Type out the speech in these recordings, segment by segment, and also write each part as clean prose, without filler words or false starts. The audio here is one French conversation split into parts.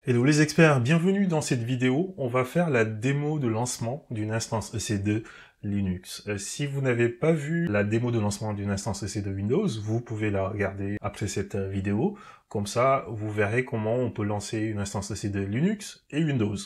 Hello les experts, bienvenue dans cette vidéo. On va faire la démo de lancement d'une instance EC2 Linux. Si vous n'avez pas vu la démo de lancement d'une instance EC2 Windows, vous pouvez la regarder après cette vidéo. Comme ça, vous verrez comment on peut lancer une instance EC2 Linux et Windows.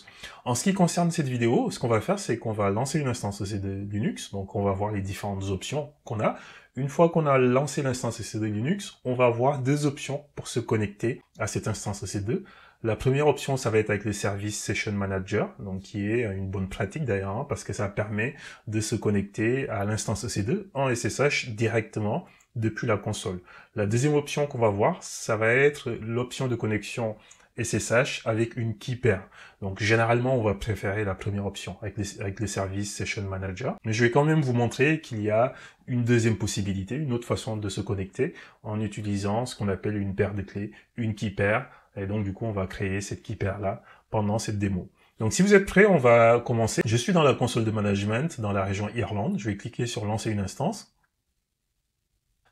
En ce qui concerne cette vidéo, ce qu'on va faire, c'est qu'on va lancer une instance EC2 Linux. Donc on va voir les différentes options qu'on a. Une fois qu'on a lancé l'instance EC2 Linux, on va avoir deux options pour se connecter à cette instance EC2. La première option, ça va être avec le service Session Manager, donc qui est une bonne pratique d'ailleurs, hein, parce que ça permet de se connecter à l'instance EC2 en SSH directement depuis la console. La deuxième option qu'on va voir, ça va être l'option de connexion SSH avec une key pair. Donc généralement, on va préférer la première option avec le service Session Manager. Mais je vais quand même vous montrer qu'il y a une deuxième possibilité, une autre façon de se connecter en utilisant ce qu'on appelle une paire de clés, une key pair. Et donc, du coup, on va créer cette key pair-là pendant cette démo. Donc, si vous êtes prêts, on va commencer. Je suis dans la console de management, dans la région Irlande. Je vais cliquer sur lancer une instance.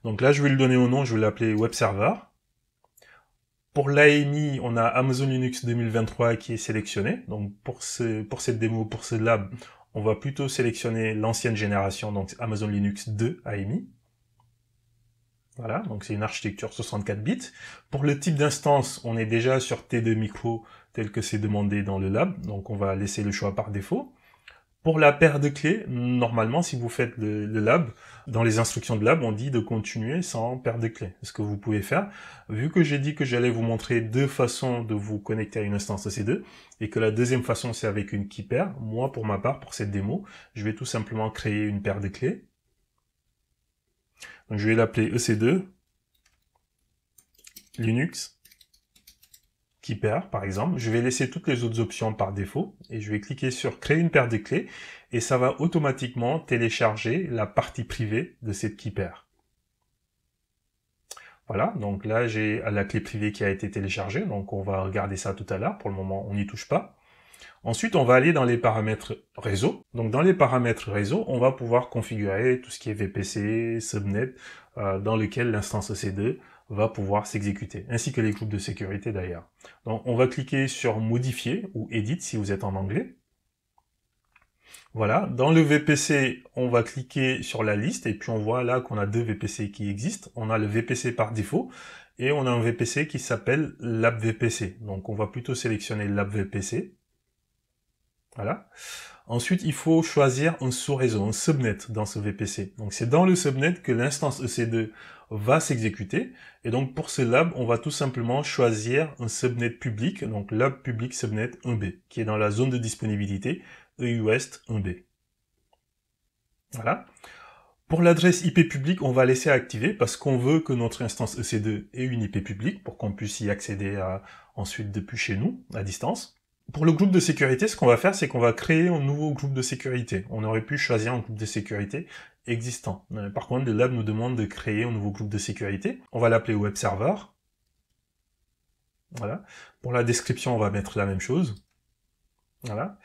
Donc là, je vais lui donner un nom, je vais l'appeler Web Server. Pour l'AMI, on a Amazon Linux 2023 qui est sélectionné. Donc, pour cette démo, pour ce lab, on va plutôt sélectionner l'ancienne génération, donc Amazon Linux 2 AMI. Voilà, donc c'est une architecture 64 bits. Pour le type d'instance, on est déjà sur T2 micro tel que c'est demandé dans le lab, donc on va laisser le choix par défaut. Pour la paire de clés, normalement, si vous faites le lab, dans les instructions de lab, on dit de continuer sans paire de clés. Ce que vous pouvez faire, vu que j'ai dit que j'allais vous montrer deux façons de vous connecter à une instance EC2, et que la deuxième façon c'est avec une key pair, moi pour ma part, pour cette démo, je vais tout simplement créer une paire de clés. Donc je vais l'appeler EC2 Linux key pair, par exemple. Je vais laisser toutes les autres options par défaut et je vais cliquer sur créer une paire de clés et ça va automatiquement télécharger la partie privée de cette key pair. Voilà, donc là j'ai la clé privée qui a été téléchargée, donc on va regarder ça tout à l'heure. Pour le moment, on n'y touche pas. Ensuite, on va aller dans les paramètres réseau. Donc dans les paramètres réseau, on va pouvoir configurer tout ce qui est VPC, subnet, dans lequel l'instance EC2 va pouvoir s'exécuter, ainsi que les groupes de sécurité d'ailleurs. Donc on va cliquer sur modifier ou edit si vous êtes en anglais. Voilà, dans le VPC, on va cliquer sur la liste et puis on voit là qu'on a deux VPC qui existent. On a le VPC par défaut et on a un VPC qui s'appelle LabVPC. Donc on va plutôt sélectionner LabVPC. Voilà. Ensuite, il faut choisir un sous-réseau, un subnet dans ce VPC. Donc c'est dans le subnet que l'instance EC2 va s'exécuter. Et donc pour ce lab, on va tout simplement choisir un subnet public, donc lab public subnet 1B, qui est dans la zone de disponibilité EUWest 1B. Voilà. Pour l'adresse IP publique, on va laisser activer parce qu'on veut que notre instance EC2 ait une IP publique pour qu'on puisse y accéder ensuite depuis chez nous, à distance. Pour le groupe de sécurité, ce qu'on va faire, c'est qu'on va créer un nouveau groupe de sécurité. On aurait pu choisir un groupe de sécurité existant. Par contre, le lab nous demande de créer un nouveau groupe de sécurité. On va l'appeler Web Server. Voilà. Pour la description, on va mettre la même chose. Voilà.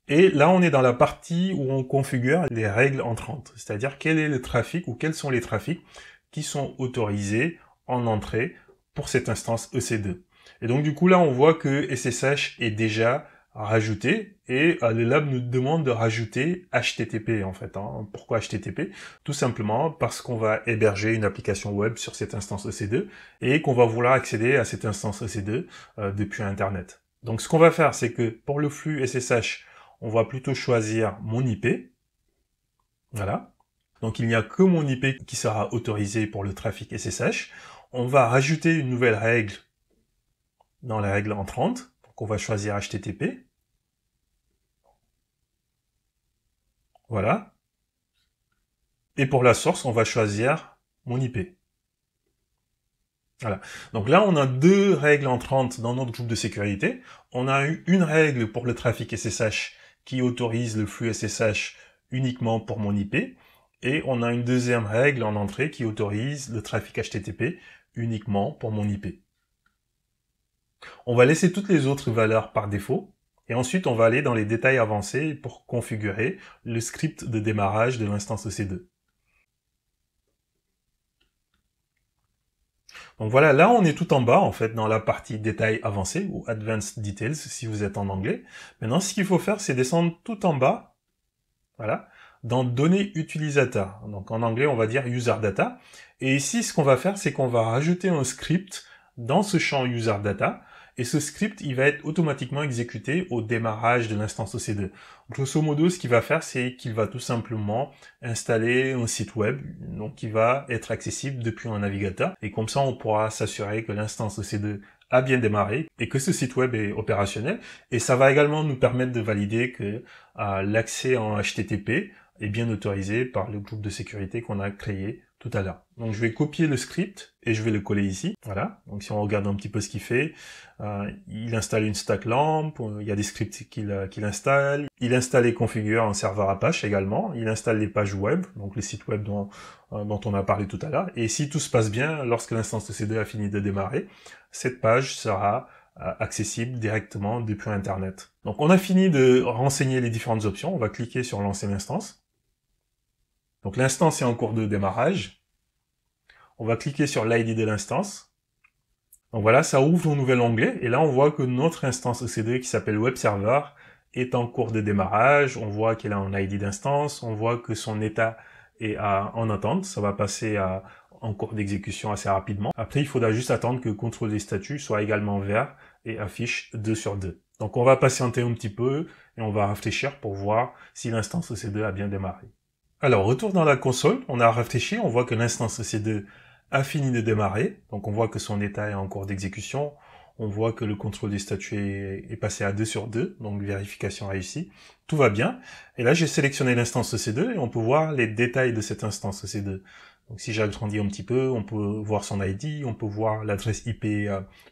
Et là, on est dans la partie où on configure les règles entrantes. C'est-à-dire quel est le trafic ou quels sont les trafics qui sont autorisés en entrée pour cette instance EC2. Et donc du coup là on voit que SSH est déjà rajouté et le lab nous demande de rajouter HTTP en fait. Pourquoi HTTP? Tout simplement parce qu'on va héberger une application web sur cette instance EC2 et qu'on va vouloir accéder à cette instance EC2 depuis Internet. Donc ce qu'on va faire c'est que pour le flux SSH, on va plutôt choisir mon IP. Voilà. Donc il n'y a que mon IP qui sera autorisé pour le trafic SSH. On va rajouter une nouvelle règle dans la règle entrante. Donc on va choisir HTTP. Voilà. Et pour la source, on va choisir mon IP. Voilà. Donc là, on a deux règles entrantes dans notre groupe de sécurité. On a eu une règle pour le trafic SSH qui autorise le flux SSH uniquement pour mon IP. Et on a une deuxième règle en entrée qui autorise le trafic HTTP uniquement pour mon IP. On va laisser toutes les autres valeurs par défaut, et ensuite on va aller dans les détails avancés pour configurer le script de démarrage de l'instance EC2. Donc voilà, là on est tout en bas en fait dans la partie détails avancés ou Advanced Details si vous êtes en anglais. Maintenant ce qu'il faut faire c'est descendre tout en bas, voilà, dans données utilisateurs. Donc en anglais on va dire user data. Et ici ce qu'on va faire c'est qu'on va rajouter un script dans ce champ user data. Et ce script, il va être automatiquement exécuté au démarrage de l'instance EC2. Grosso modo, ce qu'il va faire, c'est qu'il va tout simplement installer un site web, donc qui va être accessible depuis un navigateur. Et comme ça, on pourra s'assurer que l'instance EC2 a bien démarré et que ce site web est opérationnel. Et ça va également nous permettre de valider que l'accès en HTTP est bien autorisé par le groupe de sécurité qu'on a créé tout à l'heure. Donc je vais copier le script et je vais le coller ici. Voilà. Donc si on regarde un petit peu ce qu'il fait, il installe une stack lamp, il y a des scripts qu'il installe, il installe et configure un serveur Apache également, il installe les pages web, donc les sites web dont on a parlé tout à l'heure. Et si tout se passe bien, lorsque l'instance EC2 a fini de démarrer, cette page sera accessible directement depuis Internet. Donc on a fini de renseigner les différentes options, on va cliquer sur lancer l'instance. Donc l'instance est en cours de démarrage. On va cliquer sur l'ID de l'instance. Donc voilà, ça ouvre un nouvel onglet. Et là, on voit que notre instance EC2 qui s'appelle Web Server est en cours de démarrage. On voit qu'elle a un ID d'instance. On voit que son état est en attente. Ça va passer en cours d'exécution assez rapidement. Après, il faudra juste attendre que le contrôle des statuts soit également vert et affiche 2 sur 2. Donc on va patienter un petit peu et on va réfléchir pour voir si l'instance EC2 a bien démarré. Alors, retour dans la console, on a réfléchi, on voit que l'instance EC2 a fini de démarrer, donc on voit que son état est en cours d'exécution, on voit que le contrôle des statuts est passé à 2 sur 2, donc vérification réussie, tout va bien. Et là, j'ai sélectionné l'instance EC2 et on peut voir les détails de cette instance EC2. Donc si j'agrandis un petit peu, on peut voir son ID, on peut voir l'adresse IP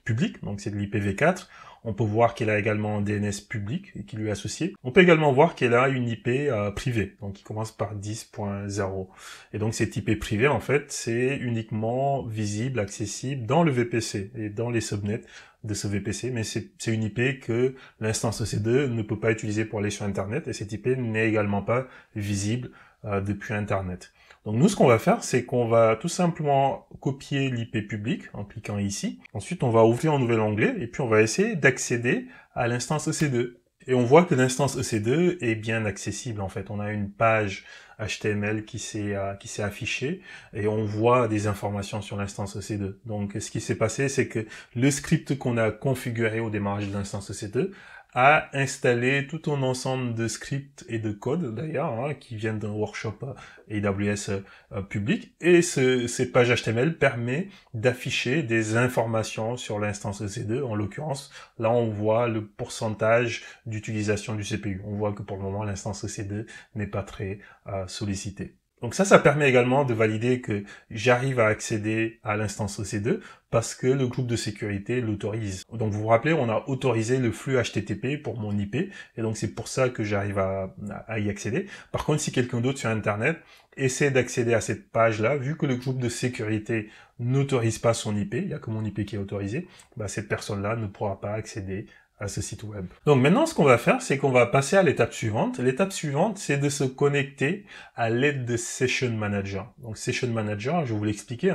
publique, donc c'est de l'IPv4, on peut voir qu'elle a également un DNS public qui lui est associé. On peut également voir qu'elle a une IP privée, donc qui commence par 10.0. Et donc cette IP privée, en fait, c'est uniquement visible, accessible dans le VPC et dans les subnets de ce VPC, mais c'est une IP que l'instance EC2 ne peut pas utiliser pour aller sur Internet, et cette IP n'est également pas visible depuis Internet. Donc nous, ce qu'on va faire, c'est qu'on va tout simplement copier l'IP public en cliquant ici. Ensuite, on va ouvrir un nouvel onglet et puis on va essayer d'accéder à l'instance EC2. Et on voit que l'instance EC2 est bien accessible en fait. On a une page HTML qui s'est affichée et on voit des informations sur l'instance EC2. Donc ce qui s'est passé, c'est que le script qu'on a configuré au démarrage de l'instance EC2 a installé tout un ensemble de scripts et de codes d'ailleurs qui viennent d'un workshop AWS public, et cette page HTML permet d'afficher des informations sur l'instance EC2. En l'occurrence, là on voit le pourcentage d'utilisation du CPU. On voit que pour le moment l'instance EC2 n'est pas très sollicitée. Donc ça permet également de valider que j'arrive à accéder à l'instance EC2 parce que le groupe de sécurité l'autorise. Donc vous vous rappelez, on a autorisé le flux HTTP pour mon IP, et donc c'est pour ça que j'arrive à y accéder. Par contre, si quelqu'un d'autre sur Internet essaie d'accéder à cette page-là, vu que le groupe de sécurité n'autorise pas son IP, il n'y a que mon IP qui est autorisé, cette personne-là ne pourra pas accéder à ce site web. Donc maintenant, ce qu'on va faire, c'est qu'on va passer à l'étape suivante. L'étape suivante, c'est de se connecter à l'aide de Session Manager. Donc Session Manager, je vais vous l'expliquer,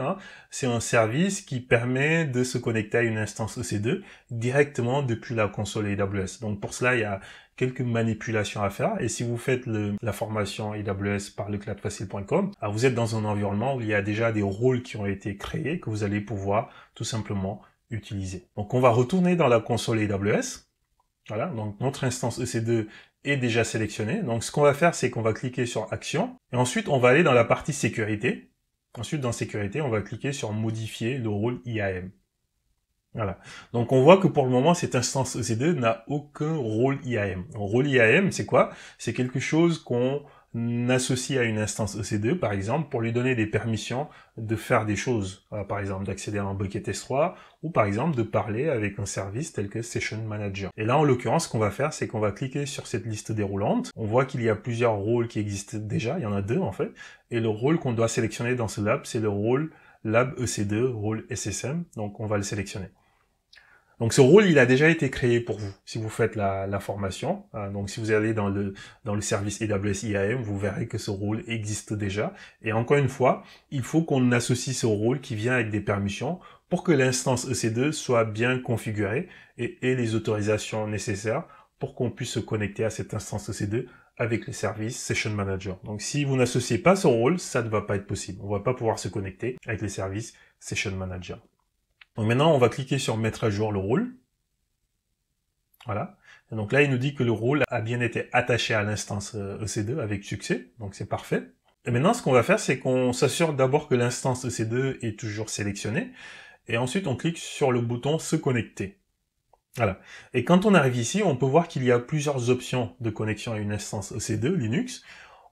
c'est un service qui permet de se connecter à une instance EC2 directement depuis la console AWS. Donc pour cela, il y a quelques manipulations à faire, et si vous faites la formation AWS par lecloudfacile.com, vous êtes dans un environnement où il y a déjà des rôles qui ont été créés que vous allez pouvoir tout simplement utiliser. Donc on va retourner dans la console AWS. Voilà, donc notre instance EC2 est déjà sélectionnée. Donc ce qu'on va faire, c'est qu'on va cliquer sur Action, et ensuite on va aller dans la partie Sécurité. Ensuite, dans Sécurité, on va cliquer sur Modifier le rôle IAM. Voilà. Donc on voit que pour le moment, cette instance EC2 n'a aucun rôle IAM. Un rôle IAM, c'est quoi? C'est quelque chose qu'on associe à une instance EC2, par exemple, pour lui donner des permissions de faire des choses. Par exemple, d'accéder à un bucket S3, ou par exemple, de parler avec un service tel que Session Manager. Et là, en l'occurrence, ce qu'on va faire, c'est qu'on va cliquer sur cette liste déroulante. On voit qu'il y a plusieurs rôles qui existent déjà. Il y en a 2, en fait. Et le rôle qu'on doit sélectionner dans ce lab, c'est le rôle lab EC2, rôle SSM. Donc, on va le sélectionner. Donc ce rôle, il a déjà été créé pour vous, si vous faites la formation. Donc si vous allez dans le service AWS IAM, vous verrez que ce rôle existe déjà. Et encore une fois, il faut qu'on associe ce rôle qui vient avec des permissions pour que l'instance EC2 soit bien configurée et ait les autorisations nécessaires pour qu'on puisse se connecter à cette instance EC2 avec le service Session Manager. Donc si vous n'associez pas ce rôle, ça ne va pas être possible. On ne va pas pouvoir se connecter avec les services Session Manager. Donc maintenant, on va cliquer sur mettre à jour le rôle. Voilà. Et donc là, il nous dit que le rôle a bien été attaché à l'instance EC2 avec succès. Donc c'est parfait. Et maintenant, ce qu'on va faire, c'est qu'on s'assure d'abord que l'instance EC2 est toujours sélectionnée. Et ensuite, on clique sur le bouton se connecter. Voilà. Et quand on arrive ici, on peut voir qu'il y a plusieurs options de connexion à une instance EC2 Linux.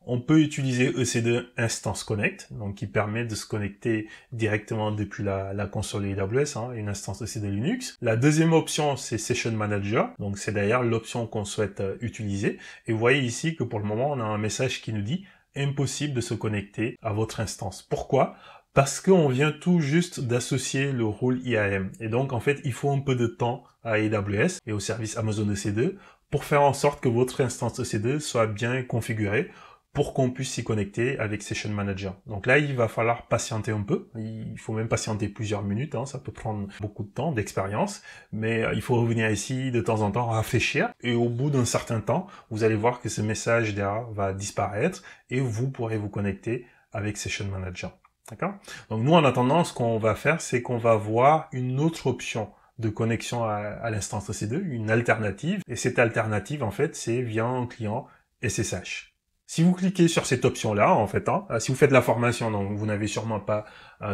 On peut utiliser EC2 Instance Connect, donc qui permet de se connecter directement depuis la console AWS, une instance EC2 Linux. La deuxième option, c'est Session Manager, donc c'est d'ailleurs l'option qu'on souhaite utiliser. Et vous voyez ici que pour le moment, on a un message qui nous dit « Impossible de se connecter à votre instance ». Pourquoi ? Parce qu'on vient tout juste d'associer le rôle IAM. Et donc, en fait, il faut un peu de temps à AWS et au service Amazon EC2 pour faire en sorte que votre instance EC2 soit bien configurée pour qu'on puisse s'y connecter avec Session Manager. Donc là, il va falloir patienter un peu. Il faut même patienter plusieurs minutes. Ça peut prendre beaucoup de temps, d'expérience. Mais il faut revenir ici de temps en temps, réfléchir. Et au bout d'un certain temps, vous allez voir que ce message d'erreur va disparaître et vous pourrez vous connecter avec Session Manager. D'accord ? Donc nous, en attendant, ce qu'on va faire, c'est qu'on va voir une autre option de connexion à l'instance EC2, une alternative. Et cette alternative, en fait, c'est via un client SSH. Si vous cliquez sur cette option-là, en fait, si vous faites la formation, donc vous n'avez sûrement pas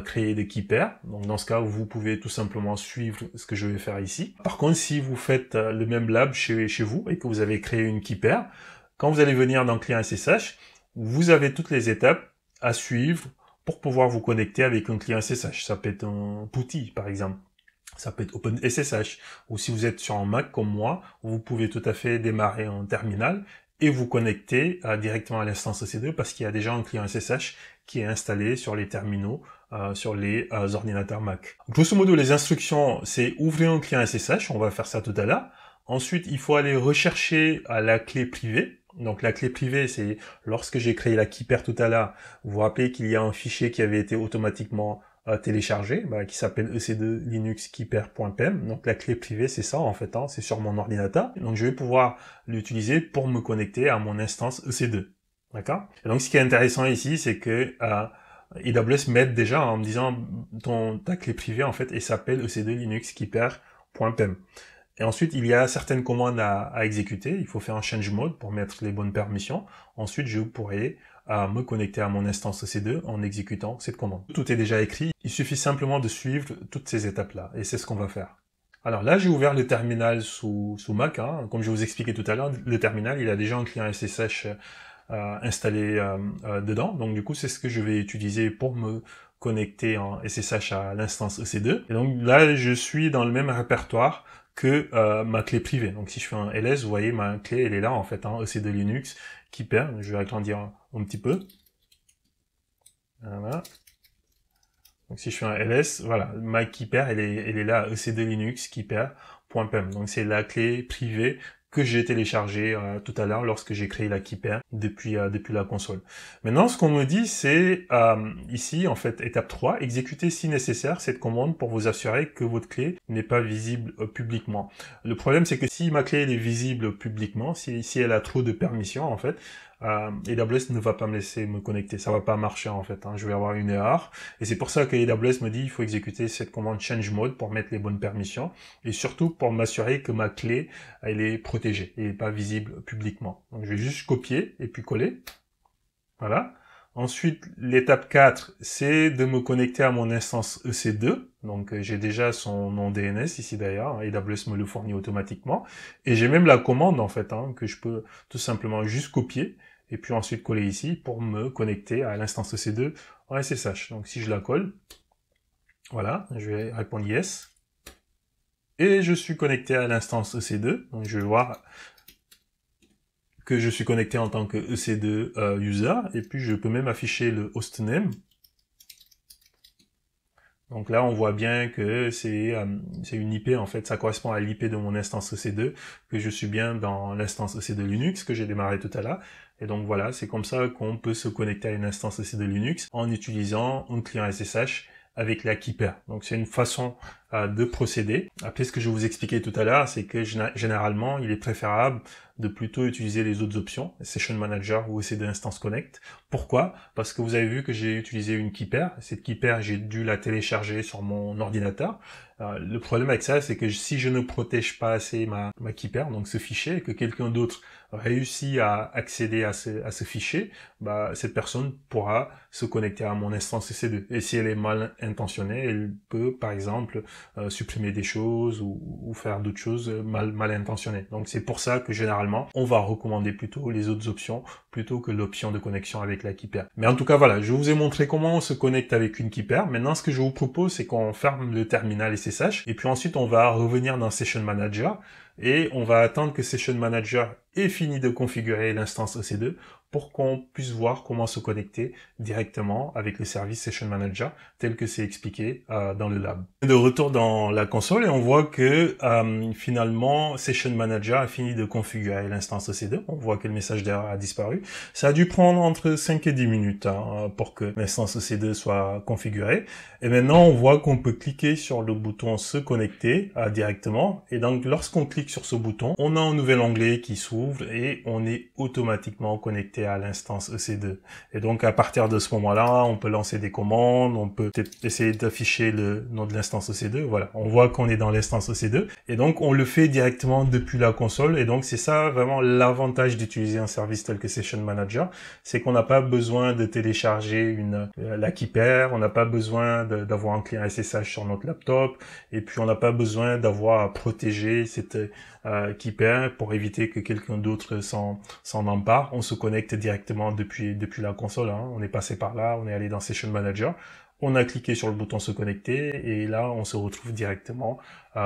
créé de keeper. Donc dans ce cas, vous pouvez tout simplement suivre ce que je vais faire ici. Par contre, si vous faites le même lab chez vous et que vous avez créé une keeper, quand vous allez venir dans le client SSH, vous avez toutes les étapes à suivre pour pouvoir vous connecter avec un client SSH. Ça peut être un PuTTY, par exemple. Ça peut être OpenSSH. Ou si vous êtes sur un Mac comme moi, vous pouvez tout à fait démarrer un terminal et vous connecter directement à l'instance EC2 parce qu'il y a déjà un client SSH qui est installé sur les terminaux, sur les ordinateurs Mac. Grosso modo, les instructions, c'est ouvrir un client SSH, on va faire ça tout à l'heure. Ensuite, il faut aller rechercher la clé privée. Donc la clé privée, c'est lorsque j'ai créé la keeper tout à l'heure, vous vous rappelez qu'il y a un fichier qui avait été automatiquement téléchargé, qui s'appelle ec2 linux keeper.pem. Donc la clé privée, c'est ça en fait, c'est sur mon ordinateur. Donc je vais pouvoir l'utiliser pour me connecter à mon instance EC2. D'accord ? Et donc ce qui est intéressant ici, c'est que AWS m'aide déjà en me disant ta clé privée en fait, elle s'appelle ec2 linux keeper.pem. Et ensuite, il y a certaines commandes à exécuter. Il faut faire un change mode pour mettre les bonnes permissions. Ensuite, je pourrai me connecter à mon instance EC2 en exécutant cette commande. Tout est déjà écrit. Il suffit simplement de suivre toutes ces étapes-là. Et c'est ce qu'on va faire. Alors là, j'ai ouvert le terminal sous Mac. Comme je vous expliquais tout à l'heure, le terminal, il a déjà un client SSH installé dedans. Donc du coup, c'est ce que je vais utiliser pour me connecter en SSH à l'instance EC2. Et donc là, je suis dans le même répertoire que ma clé privée. Donc si je fais un ls, vous voyez, ma clé, elle est là en fait, EC2 Linux, keeper. Je vais agrandir un petit peu. Voilà. Donc si je fais un ls, voilà, ma keeper, elle est là, ec2 linux keeper.pem. Donc c'est la clé privée que j'ai téléchargée tout à l'heure lorsque j'ai créé la keeper depuis la console. Maintenant, ce qu'on me dit, c'est ici, en fait, étape 3, exécutez si nécessaire cette commande pour vous assurer que votre clé n'est pas visible publiquement. Le problème, c'est que si ma clé elle est visible publiquement, si elle a trop de permissions, en fait, AWS ne va pas me laisser me connecter, ça va pas marcher en fait, je vais avoir une erreur, et c'est pour ça que AWS me dit il faut exécuter cette commande change mode pour mettre les bonnes permissions, et surtout pour m'assurer que ma clé, elle est protégée, et pas visible publiquement. Donc je vais juste copier, et puis coller, voilà. Ensuite, l'étape 4, c'est de me connecter à mon instance EC2, donc j'ai déjà son nom DNS ici d'ailleurs, AWS me le fournit automatiquement, et j'ai même la commande en fait, que je peux tout simplement juste copier, et puis ensuite coller ici pour me connecter à l'instance EC2 en SSH. Donc si je la colle, voilà, je vais répondre yes, et je suis connecté à l'instance EC2, donc je vais voir que je suis connecté en tant que EC2 user, et puis je peux même afficher le hostname. Donc là, on voit bien que c'est une IP, en fait, ça correspond à l'IP de mon instance EC2, que je suis bien dans l'instance EC2 Linux, que j'ai démarré tout à l'heure. Et donc voilà, c'est comme ça qu'on peut se connecter à une instance EC2 Linux en utilisant un client SSH avec la Keeper. Donc c'est une façon de procéder. Après, ce que je vous expliquais tout à l'heure, c'est que généralement, il est préférable de plutôt utiliser les autres options, Session Manager ou EC2 Instance Connect. Pourquoi? Parce que vous avez vu que j'ai utilisé une Keeper. Cette Keeper, j'ai dû la télécharger sur mon ordinateur. Le problème avec ça, c'est que si je ne protège pas assez ma Keeper, donc ce fichier, et que quelqu'un d'autre réussit à accéder à ce fichier, bah, cette personne pourra se connecter à mon instance EC2. Et si elle est mal intentionnée, elle peut, par exemple, supprimer des choses ou faire d'autres choses mal intentionnées. Donc c'est pour ça que généralement, on va recommander plutôt les autres options plutôt que l'option de connexion avec la Keeper. Mais en tout cas, voilà, je vous ai montré comment on se connecte avec une Keeper. Maintenant, ce que je vous propose, c'est qu'on ferme le terminal SSH et puis ensuite, on va revenir dans Session Manager et on va attendre que Session Manager ait fini de configurer l'instance EC2 pour qu'on puisse voir comment se connecter directement avec le service Session Manager tel que c'est expliqué dans le lab. De retour dans la console et on voit que finalement Session Manager a fini de configurer l'instance EC2. On voit que le message d'erreur a disparu. Ça a dû prendre entre 5 et 10 minutes pour que l'instance EC2 soit configurée. Et maintenant on voit qu'on peut cliquer sur le bouton se connecter directement. Et donc lorsqu'on clique sur ce bouton, on a un nouvel onglet qui s'ouvre et on est automatiquement connecté à l'instance EC2. Et donc à partir de ce moment-là, on peut lancer des commandes, on peut essayer d'afficher le nom de l'instance EC2. Voilà, on voit qu'on est dans l'instance EC2 et donc on le fait directement depuis la console. Et donc c'est ça vraiment l'avantage d'utiliser un service tel que Session Manager, c'est qu'on n'a pas besoin de télécharger la Keeper, on n'a pas besoin d'avoir un client SSH sur notre laptop et puis on n'a pas besoin d'avoir à protéger cette Keeper pour éviter que quelqu'un d'autre s'en empare. On se connecte directement depuis la console, on est passé par là, on est allé dans Session Manager, on a cliqué sur le bouton se connecter et là on se retrouve directement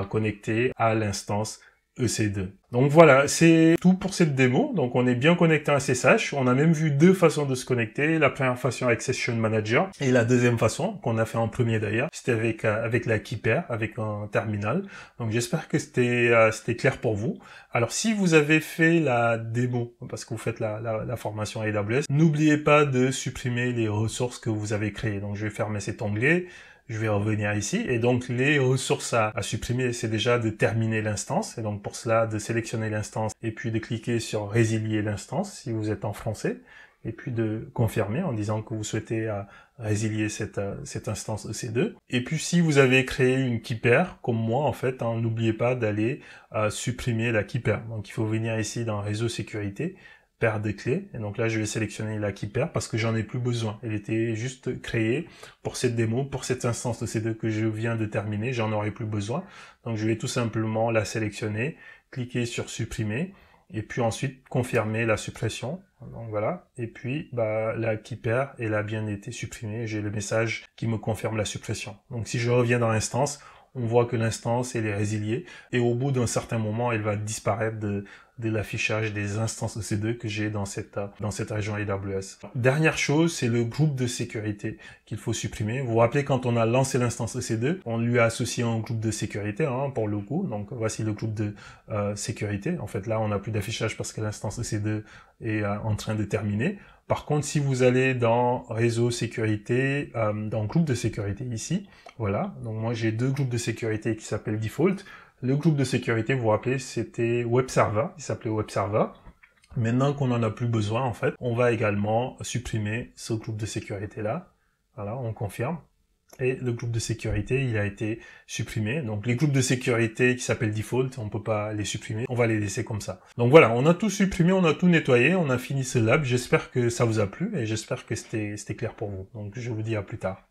connecté à l'instance EC2. Donc voilà, c'est tout pour cette démo. Donc on est bien connecté à SSH. On a même vu deux façons de se connecter. La première façon avec Session Manager et la deuxième façon, qu'on a fait en premier d'ailleurs, c'était avec la Keeper, avec un terminal. Donc j'espère que c'était clair pour vous. Alors si vous avez fait la démo, parce que vous faites la formation AWS, n'oubliez pas de supprimer les ressources que vous avez créées. Donc je vais fermer cet onglet. Je vais revenir ici et donc les ressources à supprimer, c'est déjà de terminer l'instance et donc pour cela de sélectionner l'instance et puis de cliquer sur résilier l'instance si vous êtes en français et puis de confirmer en disant que vous souhaitez résilier cette instance EC2. Et puis si vous avez créé une Keeper comme moi en fait, n'oubliez pas d'aller supprimer la Keeper. Donc il faut venir ici dans réseau sécurité, paire de clés, et donc là je vais sélectionner la Keeper parce que j'en ai plus besoin. Elle était juste créée pour cette démo, pour cette instance de C2 que je viens de terminer, j'en aurai plus besoin. Donc je vais tout simplement la sélectionner, cliquer sur supprimer, et puis ensuite confirmer la suppression. Donc voilà, et puis la Keeper, elle a bien été supprimée, j'ai le message qui me confirme la suppression. Donc si je reviens dans l'instance, on voit que l'instance elle est résiliée et au bout d'un certain moment elle va disparaître de l'affichage des instances EC2 que j'ai dans cette région AWS. Dernière chose, c'est le groupe de sécurité qu'il faut supprimer. Vous vous rappelez quand on a lancé l'instance EC2, on lui a associé un groupe de sécurité pour le coup. Donc voici le groupe de sécurité. En fait là on n'a plus d'affichage parce que l'instance EC2 est en train de terminer. Par contre, si vous allez dans réseau sécurité, dans groupe de sécurité ici, voilà. Donc moi j'ai deux groupes de sécurité qui s'appellent default. Le groupe de sécurité, vous vous rappelez, c'était Web Server, il s'appelait Web Server. Maintenant qu'on n'en a plus besoin, en fait, on va également supprimer ce groupe de sécurité-là. Voilà, on confirme. Et le groupe de sécurité, il a été supprimé. Donc les groupes de sécurité qui s'appellent default, on peut pas les supprimer, on va les laisser comme ça. Donc voilà, on a tout supprimé, on a tout nettoyé, on a fini ce lab. J'espère que ça vous a plu et j'espère que c'était clair pour vous. Donc je vous dis à plus tard.